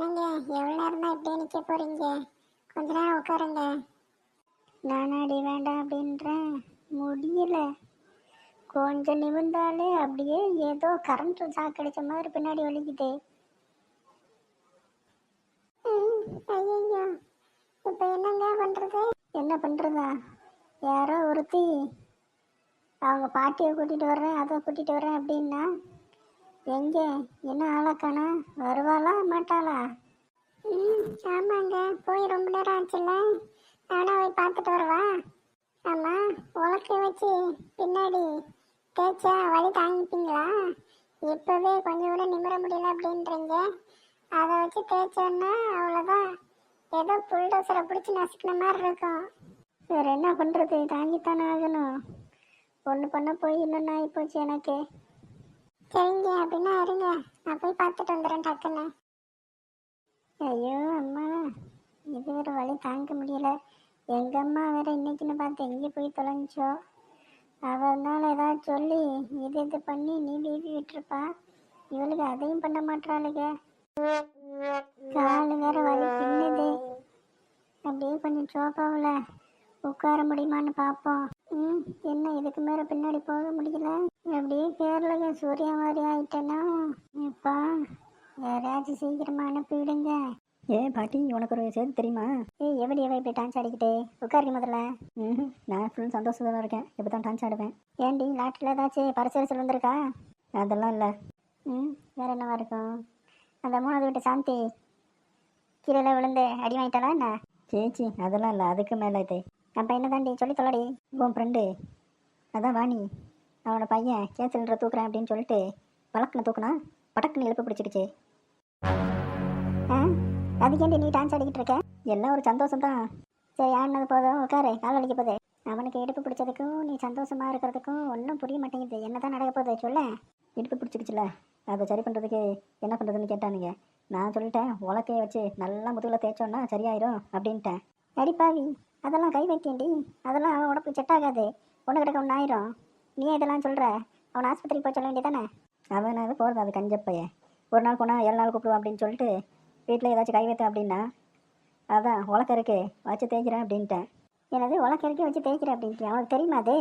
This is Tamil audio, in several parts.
என்னங்க எவ்வளோ நேரம் தான் இப்படியே நிற்க போறீங்க? கொஞ்ச நேரம் உட்காருங்க. நானாடி வேண்டாம் அப்படின்றேன், முடியல. கொஞ்சம் நிமிர்ந்தாலே அப்படியே ஏதோ கரண்ட் சாக்கடிச்ச மாதிரி பின்னாடி வலிக்குது. ஐயோ, இப்போ என்னங்க பண்ணுறது? என்ன பண்ணுறதா? யாரோ ஒருத்தி அவங்க பாட்டியை கூட்டிகிட்டு வர்றேன், அதை கூட்டிகிட்டு வர்றேன் அப்படின்னா எங்கே என்ன ஆளக்கானா? வருவாளா மாட்டாளா? ஆமாங்க, போய் ரொம்ப நேரம் ஆச்சுல்ல, நானும் போய் பார்த்துட்டு வரவா? ஆமாம், உலக்கை வச்சு பின்னாடி தேய்ச்சா வலி தாங்கிப்பீங்களா? இப்போவே கொஞ்சம் கூட நிமிர முடியல அப்படின்றீங்க. அதை வச்சு தேய்ச்சோன்னா அவ்வளோதான், ஏதோ புல்டோசரை பிடிச்சி நசுக்கின மாதிரி இருக்கும். வேறு என்ன பண்ணுறது, தாங்கித்தானே ஆகணும். ஒன்று பண்ண போய் இன்னொன்று ஆகிப்போச்சு எனக்கு. சரிங்க, அப்படின்னா இருங்க, நான் போய் பார்த்துட்டு வந்துடுறேன் டக்குன்னு. ஐயோ அம்மா, இது வேறு வழி தாங்க முடியல. எங்கள் அம்மா வேற இன்னைக்குன்னு பார்த்து எங்கே போய் தொலைஞ்சோ. அவனால ஏதாவது சொல்லி இது பண்ணி நீ வீவி விட்டுருப்பா. இவளுக்கு அதையும் பண்ண மாட்டாளுங்க. காலு வேற வலி பின்னுது. அப்படியே கொஞ்சம் சோஃபாவில் உட்கார முடியுமான்னு பார்ப்போம். என்ன இதுக்கு மேலே பின்னாடி போக முடியல. அப்படியே பேரலங்க சூர்யா மாதிரி ஆயிட்டேன்னா இப்பா யாராச்சும் சீக்கிரமா அனுப்பிவிடுங்க. பாட்டி, உனக்கு ஒரு செய்தி தெரியுமா? எப்படி இப்படி டான்ஸ் ஆடிக்கிட்டே உட்காருங்க முதல்ல. நான் ஃபுல் சந்தோஷமாக இருக்கேன். இப்போ தான் டான்ஸ் ஆடுவேன். ஏண்டி லாட்டில் ஏதாச்சும் பரிசரிசல் வந்திருக்கா? அதெல்லாம் இல்லை. வேற என்னவா இருக்கும்? அந்த 3வது வீட்டு சாந்தி கீழே விழுந்து அடி வாங்கிட்டாளா என்ன? சேச்சி, அதெல்லாம் இல்லை, அதுக்கு மேலே இது. அப்போ என்ன தாண்டி சொல்லி தொல்லடி. உன் ஃப்ரெண்டு அதான் வாணி, அவனோட பையன் கேன்சல்ன்ற தூக்குறேன் அப்படின்னு சொல்லிட்டு வழக்கில் தூக்குனா படக்குன்னு எழுப்பு பிடிச்சிடுச்சு. அதுக்கேண்டி நீ டான்ஸ் ஆடிக்கிட்டு இருக்க? எல்லாம் ஒரு சந்தோஷம் தான். சரி, ஆடினது போதும், உட்காரு, கால் வலிக்க போகுது. அவனுக்கு இடுப்பு பிடிச்சதுக்கும் நீ சந்தோஷமா இருக்கிறதுக்கும் ஒன்றும் புரிய மாட்டேங்குது. என்ன தான் நடக்க போகுது சொல்ல? இடுப்பு பிடிச்சிக்கிச்சுல, அதை சரி பண்ணுறதுக்கு என்ன பண்ணுறதுன்னு கேட்டானுங்க. நான் சொல்லிட்டேன், உலக்கையை வச்சு நல்லா முதுகில் தேய்ச்சோன்னா சரியாயிரும் அப்படின்ட்டேன். அடிப்பாவி, அதெல்லாம் கை வைக்கேண்டி, அதெல்லாம் அவன் உடம்பு செட் ஆகாது. ஒன்று கிடக்க ஒன்று ஆயிரும். நீ இதெல்லாம் சொல்கிற? அவன் ஆஸ்பத்திரிக்கு போய் சொல்ல வேண்டியதானே? அவன் அது போகிறது, அது கஞ்சப்பையன். ஒரு நாள் போனால் 7 நாள் கூப்பிடுவான் அப்படின்னு சொல்லிட்டு வீட்டில் ஏதாச்சும் கை வைத்தேன் அப்படின்னா அதான் உலக்க இருக்கு வச்சு தேய்க்கிறேன் அப்படின்ட்டேன். எனது உலக்க இருக்கு வச்சு தேய்க்கிறேன் அப்படின்ட்டு அவனுக்கு தெரியுமா? அது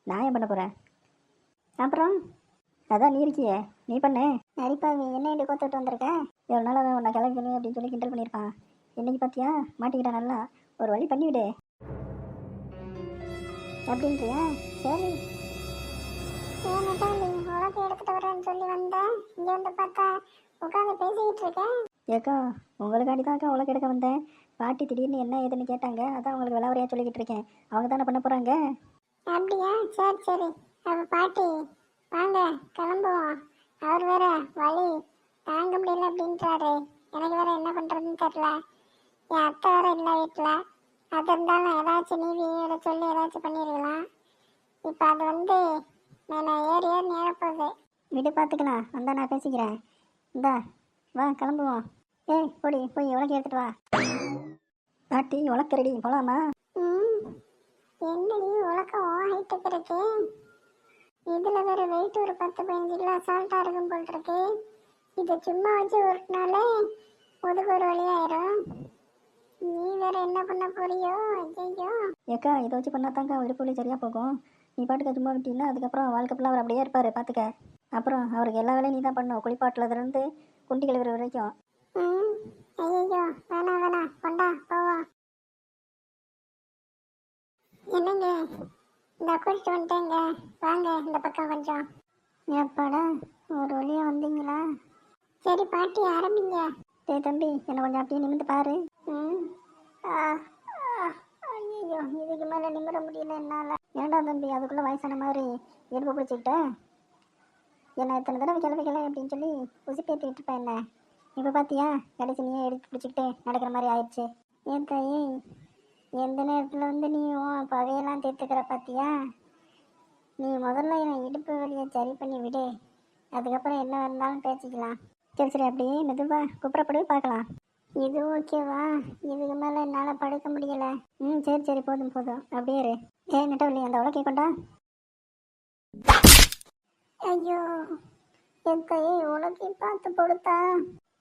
நான் ஏன் பண்ண போகிறேன்? அப்புறம் அதான் நீ இருக்கியே, நீ பண்ணு. அடிப்பாவி, என்ன இண்டு கோத்துட்டு வந்திருக்க? 7 நாள் அவன் உன்னை கிளம்பிக்கணும் அப்படின்னு சொல்லி கிண்டல் பண்ணியிருக்கான். இன்னைக்கு பார்த்தியா மாட்டிக்கிட்டேன். நல்லா ஒரு வழி பண்ணிவிடு அப்படின்றியா? சரி, உலக எடுத்துட்டு வரேன்னு சொல்லி வந்தேன். இங்கே வந்து பார்த்தா உட்காந்து பேசிக்கிட்டு இருக்கேன். ஏக்கா, உங்களுக்காண்டி தான் அக்கா உலக எடுக்க வந்தேன். பாட்டி திடீர்னு என்ன ஏதுன்னு கேட்டாங்க, அதான் உங்களுக்கு விளாவறையாக சொல்லிக்கிட்டு இருக்கேன். அவங்க தானே பண்ண போகிறாங்க. அப்படியா? சரி சரி. அப்போ பாட்டி வாங்க கிளம்புவோம். அவர் வேற வழி தாங்க முடியல அப்படின்றாரு. எனக்கு வேற என்ன பண்ணுறதுன்னு தெரியல. என் அத்தை வேற இல்லை வீட்டில். அது இருந்தாலும் ஏதாச்சும் நீவியோட சொல்லி ஏதாச்சும் பண்ணிடலாம். இப்போ அது வந்து நான் ஏறி நேரப்போகுது. வீடு பார்த்துக்கலாம், வந்தா நான் பேசிக்கிறேன். இந்தா வா கிளம்புவோம். போடி போய் உலக எடுத்துட்டு வா. பாட்டி உலக்கரடி போகலாமா? என்னடி உலக்கம் ஹைட்டுக்கு இருக்கு. இதில் வேற வெயிட் ஒரு 10-15 கிலோ அசால்ட்டாக இருக்கும் போல் இருக்கு. இதை சும்மா வச்சு ஒருட்டினாலே முதுகு ஒரு வழியாயிரும். நீ வேற என்ன பண்ண போறியோ? ஐயோ ஏக்கா, இதை வச்சு பண்ணாதாங்க இடுப்பு வலி சரியாக போகும். நீ பாட்டுக்க சும்மா விட்டீங்கன்னா அதுக்கப்புறம் வாழ்க்கை ஃபுல்லாக அவர் அப்படியே இருப்பார். பார்த்துக்க. அப்புறம் அவருக்கு எல்லா வேலையும் நீ தான் பண்ணணும், குளிப்பாட்டுலதுலேருந்து குண்டி கழுவுற வரைக்கும். ஐயோ வேணாம் வேணாம், கொண்டா போவோம். என்னங்க, இந்த கூட்டிட்டு வந்துட்டேங்க, வாங்க இந்த பக்கம் கொஞ்சம். ஏப்பாடா, ஒரு வழியாக வந்தீங்களா? சரி பாட்டி ஆரம்பிங்க. சரி தம்பி, என்னை கொஞ்சம் அப்படியே நிமிந்து பாரு. ஐயோ, இதுக்கு மேலே நிமிர முடியல என்னால். ஏன்டா தம்பி அதுக்குள்ளே வயசான மாதிரி இடுப்பு பிடிச்சிக்கிட்ட? என்ன இத்தனை தடவை கிளம்பிக்கல அப்படின்னு சொல்லி உசிப்பேற்றி விட்டுருப்பேன். என்ன இப்போ பார்த்தியா, கடைசி நீயே எடுத்து பிடிச்சிக்கிட்டு நடக்கிற மாதிரி ஆயிடுச்சு. ஏன் தாயி, எந்த நேரத்தில் வந்து நீ பகையெல்லாம் தீர்த்துக்கிற பார்த்தியா? நீ முதல்ல என் இடுப்பு வழியை சரி பண்ணி விடு, அதுக்கப்புறம் என்ன இருந்தாலும் பேசிக்கலாம். சரி சரி, அப்படியே மெதுவா குப்புறப்படி பார்க்கலாம். இது ஓகேவா? இதுக்கு மேலே என்னால் படுக்க முடியலை. சரி சரி, போதும் போதும், அப்படியே இரு. நெட்டவள்ளி, அந்த உலக்கை கொண்டா. ஐயோ, என் கையை உலக்கை பார்த்து கொடுத்தா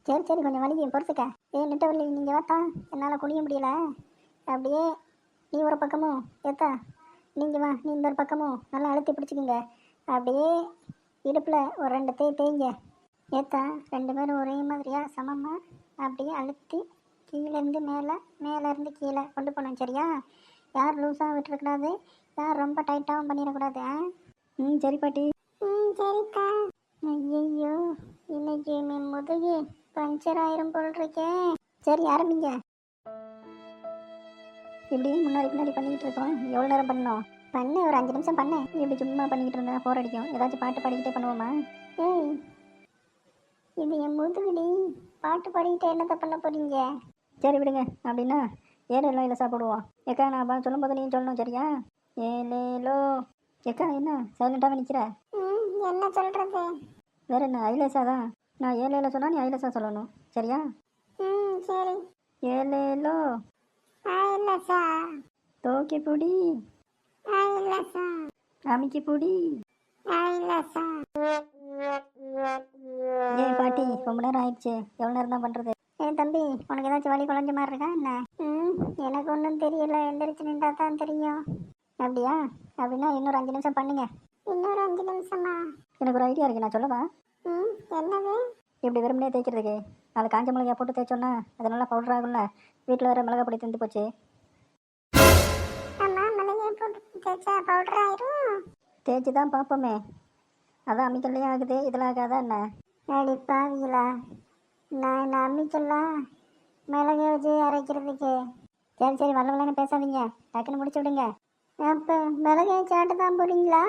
சரி சரி கொஞ்சம் வலிக்கும் பொறுத்துக்க. நெட்டவள்ளி நீங்கள் வாத்தா, என்னால் குனிய முடியல. அப்படியே நீ ஒரு பக்கமும் ஏத்தா, நீங்கள் வா, நீ இந்த ஒரு பக்கமும் நல்லா அழுத்தி பிடிச்சிக்குங்க. அப்படியே இடுப்பில் ஒரு 2 தேய்ங்க ஏத்தா. 2 பேரும் ஒரே மாதிரியாக சமமாக அப்படியே அழுத்தி கீழேருந்து மேலே, மேலேருந்து கீழே கொண்டு போகணும், சரியா? யார் லூஸாக விட்டுறக்கூடாது, யார் ரொம்ப டைட்டாகவும் பண்ணிடக்கூடாது. ம் சரி பாட்டி. ம் சரிக்கா. ஐயோ, இன்னைக்கு என் முதுகு பஞ்சர் ஆயிரும் போல் இருக்கே. சரி ஆரம்பிங்க. இப்படி முன்னாடி பின்னாடி பண்ணிக்கிட்டு இருக்கோம். எவ்வளோ நேரம் பண்ணோம்? பண்ணு, ஒரு 5 நிமிஷம் பண்ணு. இப்படி சும்மா பண்ணிக்கிட்டு இருந்தேன், போர் அடிக்கும். ஏதாச்சும் பாட்டு பாடிக்கிட்டே பண்ணுவோமா? ஏய், இது என் முதுகுடி. பாட்டு பாடிக்கிட்டு என்னத்தை பண்ண போறீங்க? சரி விடுங்க. அப்படின்னா ஏழேலோ இல்லை சாப்பிடுவோம். ஏக்கா நான் சொல்லும்போது நீ சொல்லணும், சரியா? ஏலேலோ. ஏக்கா என்ன சைலண்டாக நிற்கிற? ம், என்ன சொல்றது? வேற என்ன, ஐலேசா தான். நான் ஏழேல சொன்னால் நீ ஐலேசா சொல்லணும், சரியா? ம் சரி. ஏலேலோ. இல்லசா. தோக்கி பொடி. இல்லசா. அமுக்கி பொடி. இல்லசா. ஏய் பாட்டி, ரொம்ப நேரம் ஆயிடுச்சு. எவ்வளோ நேரம் தான் பண்ணுறது? தம்பி, உனக்கு ஏதாச்சும் வலி குழஞ்ச மாதிரி இருக்கா என்ன? எனக்கு ஒன்றும் தெரியல, எந்திரிச்சு நின்றா தான் தெரியும். அப்படியா? அப்படின்னா இன்னொரு 5 நிமிஷம் பண்ணுங்க. இன்னொரு 5 நிமிஷமா? எனக்கு ஒரு ஐடியா இருக்குது, நான் சொல்லவா? என்னது? இப்படி வெறுமனே தேய்க்கிறதுக்கு அதில் காஞ்ச மிளகாய் போட்டு தேய்ச்சோன்னா அது நல்லா பவுடர் ஆகும்ல. வீட்டில் வேறு மிளகா பொடி தந்து போச்சு. ஆமா, மிளகாய் போட்டு தேய்ச்சா பவுடர் ஆயிரும். தேய்ச்சி தான் பார்ப்போமே. அதான் அம்மிக்கல்லையே ஆகுது, இதில் ஆகாதா என்ன? அடி பாவிங்களா, நான் என்ன அம்மிக்கலாம் மிளகாய் வச்சு அரைக்கிறதுக்கு? சரி சரி, வளவலன்னு பேசாதீங்க, டக்குன்னு முடிச்சு விடுங்க. அப்போ மிளகாய் சாப்பிட்டு தான் போறீங்களா?